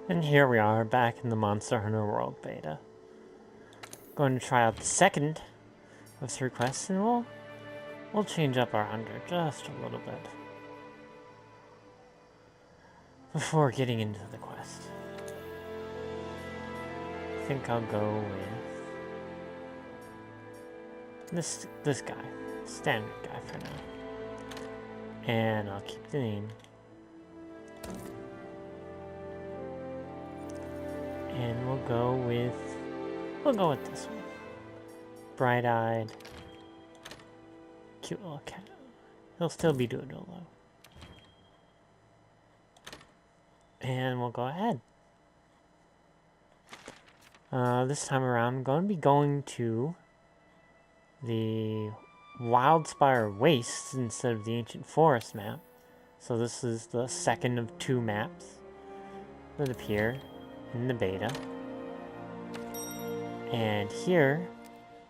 And here we are, back in the Monster Hunter World Beta. Going to try out the second of 3 quests, and we'll change up our hunter just a little bit before getting into the quest. I think I'll go with this guy, standard guy for now, and I'll keep the name. And we'll go with this one. Bright-eyed, cute little cat. He'll still be Doodle though. And we'll go ahead. This time around, I'm going to be going to the Wildspire Wastes instead of the Ancient Forest map. So this is the second of 2 maps that appear in the beta. And here,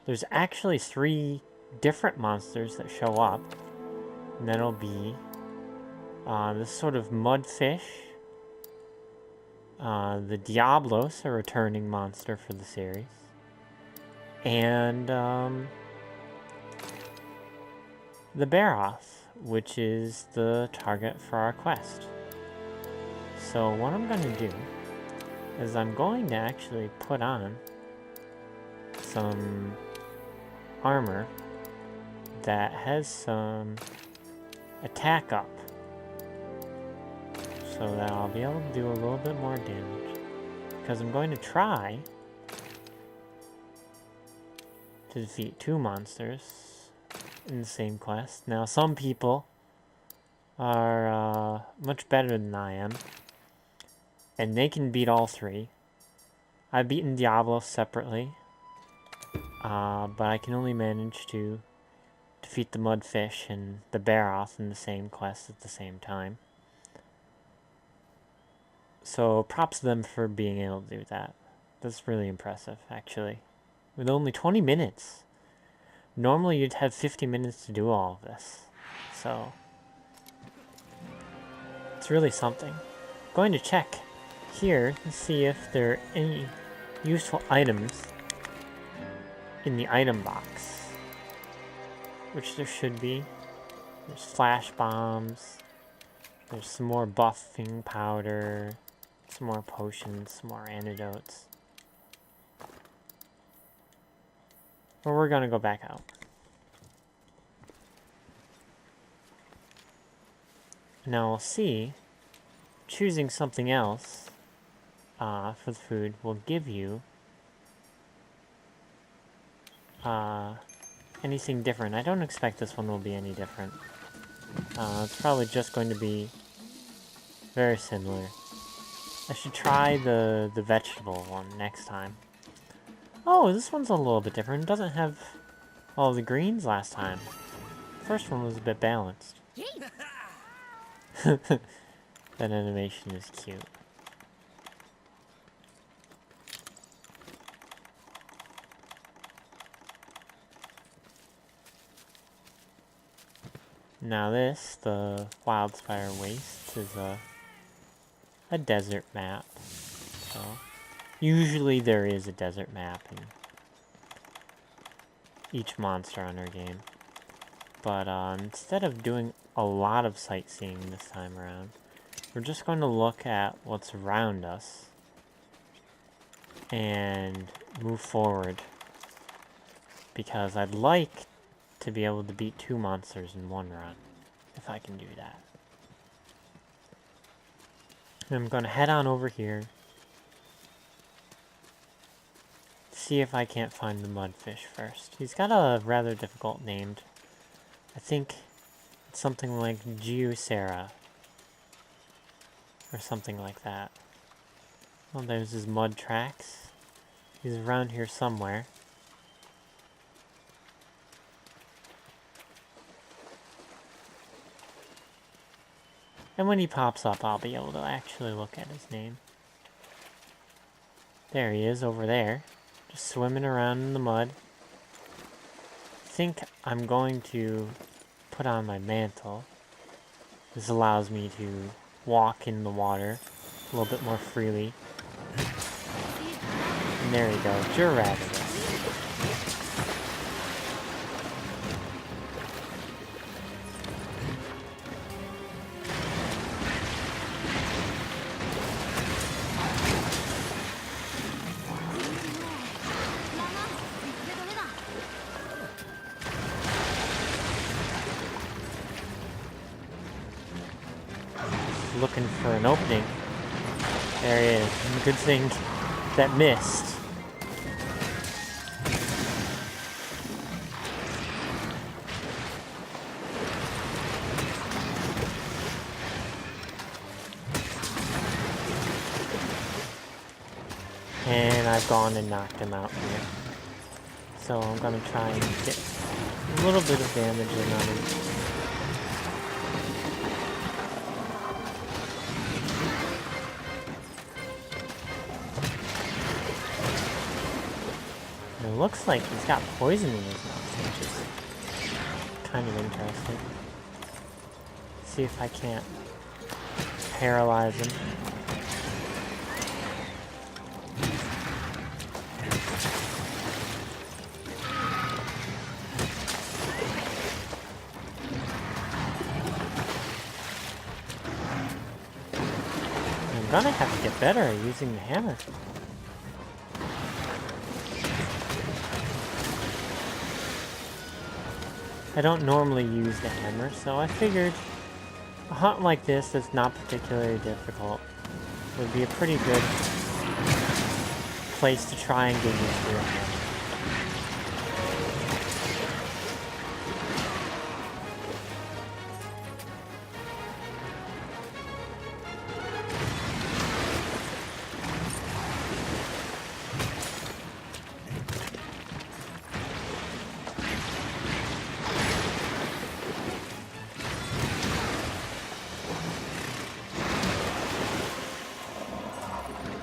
there's actually 3 different monsters that show up. And that'll be this sort of mudfish, the Diablos, a returning monster for the series, and the Barroth, which is the target for our quest. So what I'm going to do is I'm going to actually put on some armor that has some attack up, so that I'll be able to do a little bit more damage, because I'm going to try to defeat 2 monsters in the same quest. Now some people are much better than I am, and they can beat all 3. I've beaten Diablo separately, but I can only manage to defeat the Mudfish and the Barroth in the same quest at the same time. So props to them for being able to do that. That's really impressive, actually. With only 20 minutes. Normally you'd have 50 minutes to do all of this. So it's really something. I'm going to check here to see if there are any useful items in the item box, which there should be. There's flash bombs, there's some more buffing powder, some more potions, some more antidotes. But we're gonna go back out. Now we'll see, choosing something else for the food will give you anything different. I don't expect this one will be any different. It's probably just going to be very similar. I should try the vegetable one next time. Oh, this one's a little bit different. It doesn't have all the greens last time. The first one was a bit balanced. That animation is cute. Now this, the Wildspire Wastes, is a desert map. So usually there is a desert map in each Monster Hunter game. But instead of doing a lot of sightseeing this time around, we're just going to look at what's around us and move forward. Because I'd like to be able to beat 2 monsters in one run, if I can do that. I'm going to head on over here, see if I can't find the Mudfish first. He's got a rather difficult name. I think it's something like Jyuratodus, or something like that. Oh, there's his mud tracks. He's around here somewhere. And when he pops up, I'll be able to actually look at his name. There he is, over there. Just swimming around in the mud. I think I'm going to put on my mantle. This allows me to walk in the water a little bit more freely. And there you go, Jyuratodus. Looking for an opening. There he is. Good thing that missed. And I've gone and knocked him out here. So I'm gonna try and get a little bit of damage in on him. It looks like he's got poison in his mouth, which is kind of interesting. See if I can't paralyze him. I'm gonna have to get better at using the hammer. I don't normally use the hammer, so I figured a hunt like this that's not particularly difficult would be a pretty good place to try and get used to the hammer.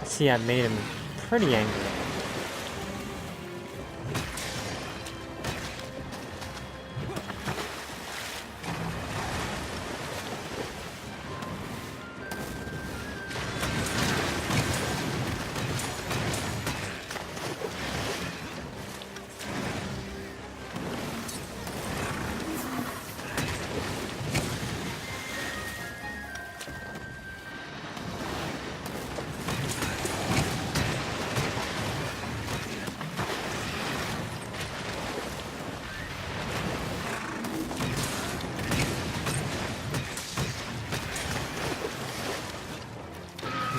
See, I made him pretty angry.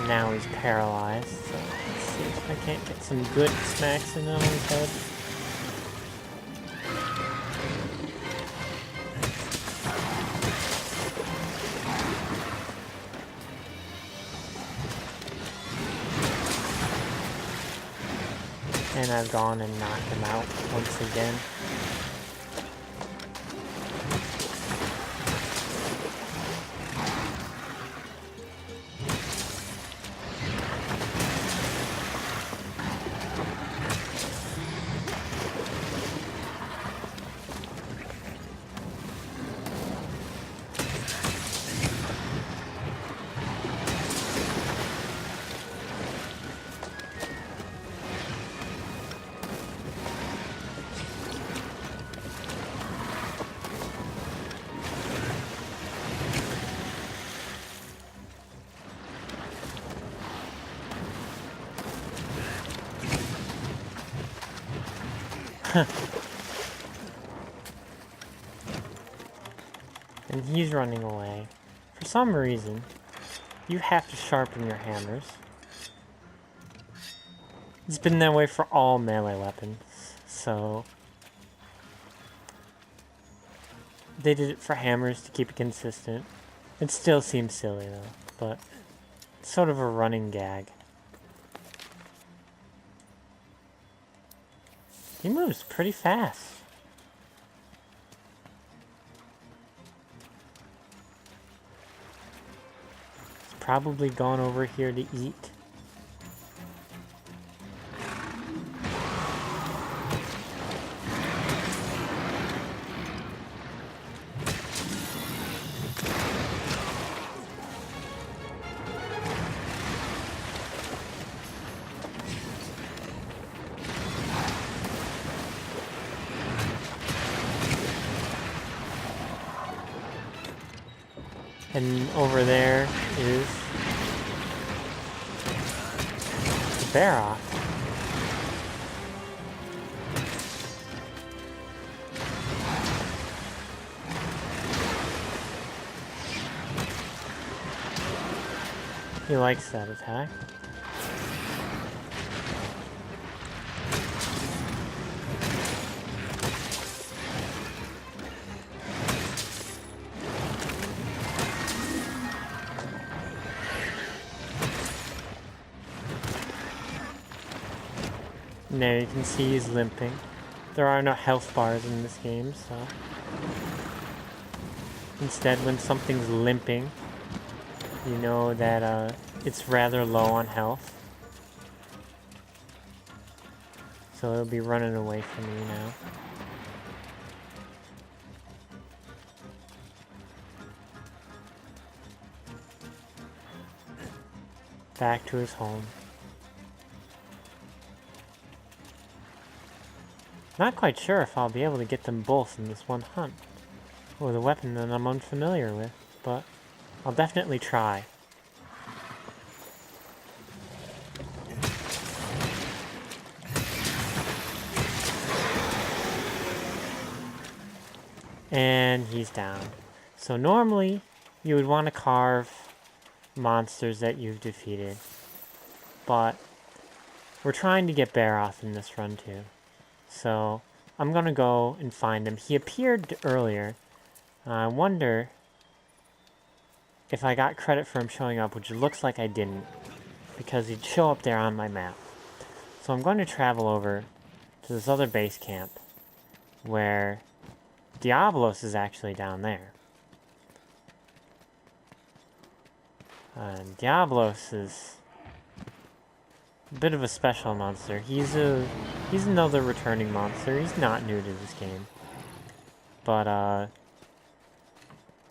Now he's paralyzed, so let's see if I can't get some good smacks in on his head. And I've gone and knocked him out once again. And he's running away. For some reason, you have to sharpen your hammers. It's been that way for all melee weapons, so they did it for hammers to keep it consistent. It still seems silly though, but it's sort of a running gag. He moves pretty fast. He's probably gone over here to eat. And over there is the Barroth. He likes that attack. And there you can see he's limping. There are no health bars in this game, so... Instead, when something's limping, you know that it's rather low on health. So it'll be running away from you now. Back to his home. Not quite sure if I'll be able to get them both in this one hunt, with a weapon that I'm unfamiliar with, but I'll definitely try. And he's down. So normally, you would want to carve monsters that you've defeated, but we're trying to get Barroth in this run too. So I'm gonna go and find him. He appeared earlier. I wonder if I got credit for him showing up, which it looks like I didn't, because he'd show up there on my map. So I'm going to travel over to this other base camp where Diablos is actually down there. Diablos is a bit of a special monster. He's another returning monster. He's not new to this game. But,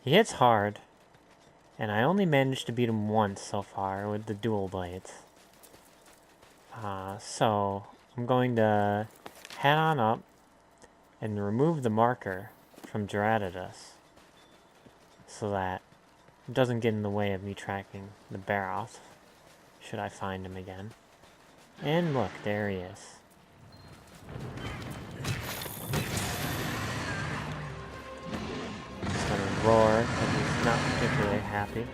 he hits hard. And I only managed to beat him once so far with the dual blades. So I'm going to head on up and remove the marker from Jyuratodus so that it doesn't get in the way of me tracking the Barroth, should I find him again. And look, there he is. He's gonna roar, but he's not particularly happy.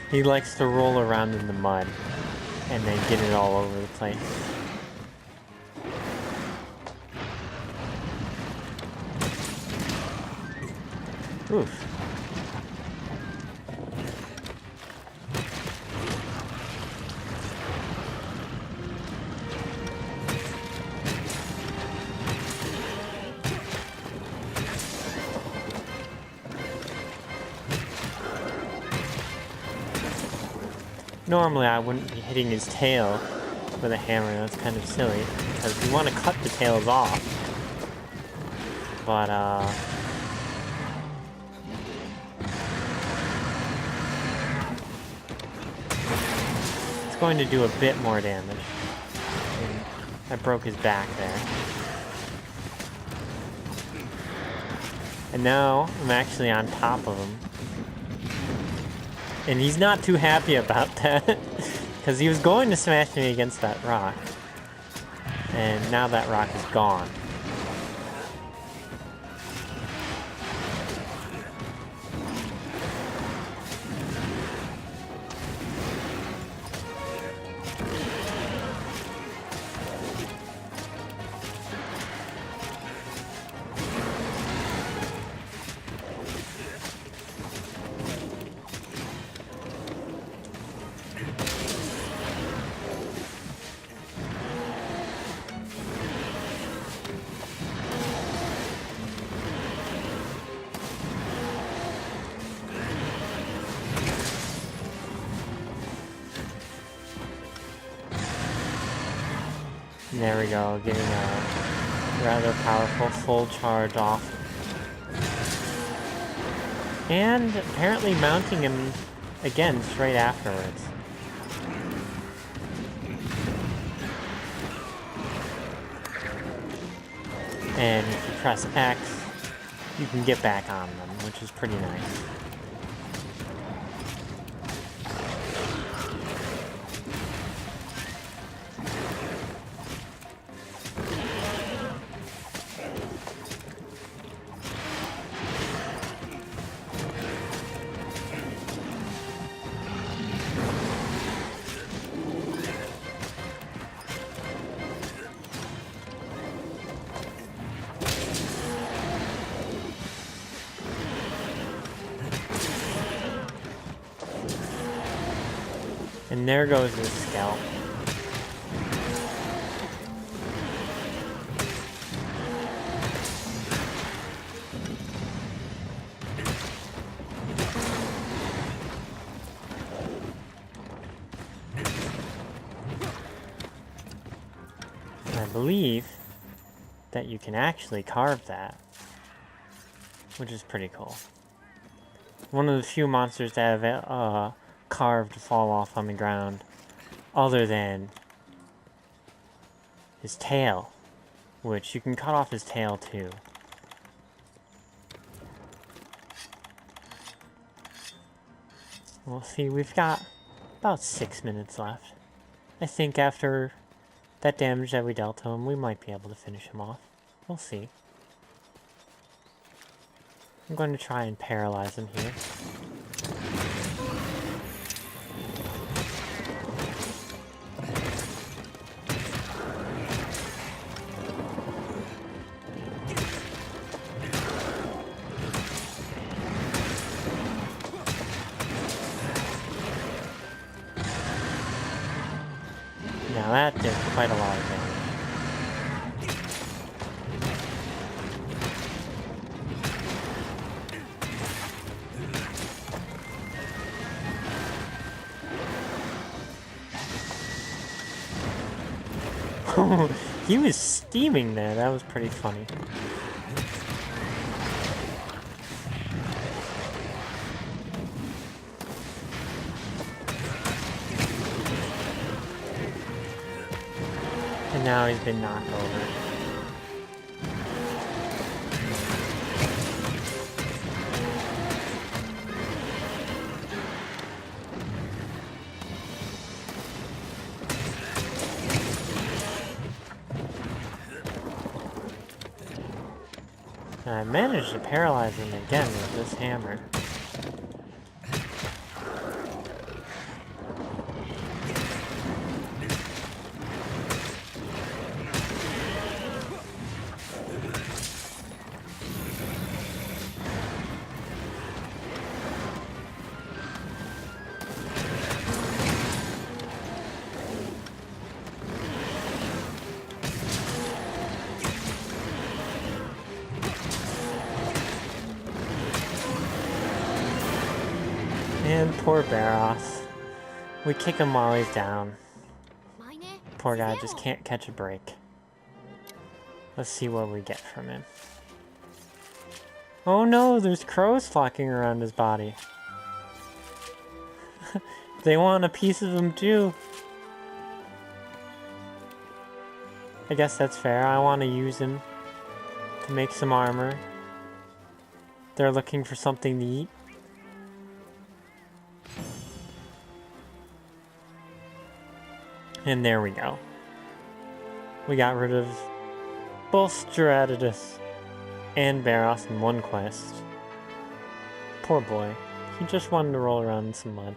He likes to roll around in the mud and then get it all over the place. Oof. Normally I wouldn't be hitting his tail with a hammer. That's kind of silly, because you want to cut the tails off. But, it's going to do a bit more damage. And I broke his back there. And now I'm actually on top of him. And he's not too happy about that, because he was going to smash me against that rock. And now that rock is gone. There we go, getting a rather powerful full charge off. And apparently mounting him again straight afterwards. And if you press X, you can get back on them, which is pretty nice. And there goes his scalp. I believe that you can actually carve that, which is pretty cool. One of the few monsters that have carved fall off on the ground, other than his tail, which you can cut off his tail too. We'll see, we've got about 6 minutes left. I think after that damage that we dealt to him, we might be able to finish him off. We'll see. I'm going to try and paralyze him here. Now that did quite a lot of damage. He was steaming there, that was pretty funny. And now he's been knocked over. And I managed to paralyze him again with this hammer. And poor Barroth. We kick him while he's down. Poor guy just can't catch a break. Let's see what we get from him. Oh no, there's crows flocking around his body. They want a piece of him too. I guess that's fair. I want to use him to make some armor. They're looking for something to eat. And there we go. We got rid of both Jyuratodus and Barroth in one quest. Poor boy. He just wanted to roll around in some mud.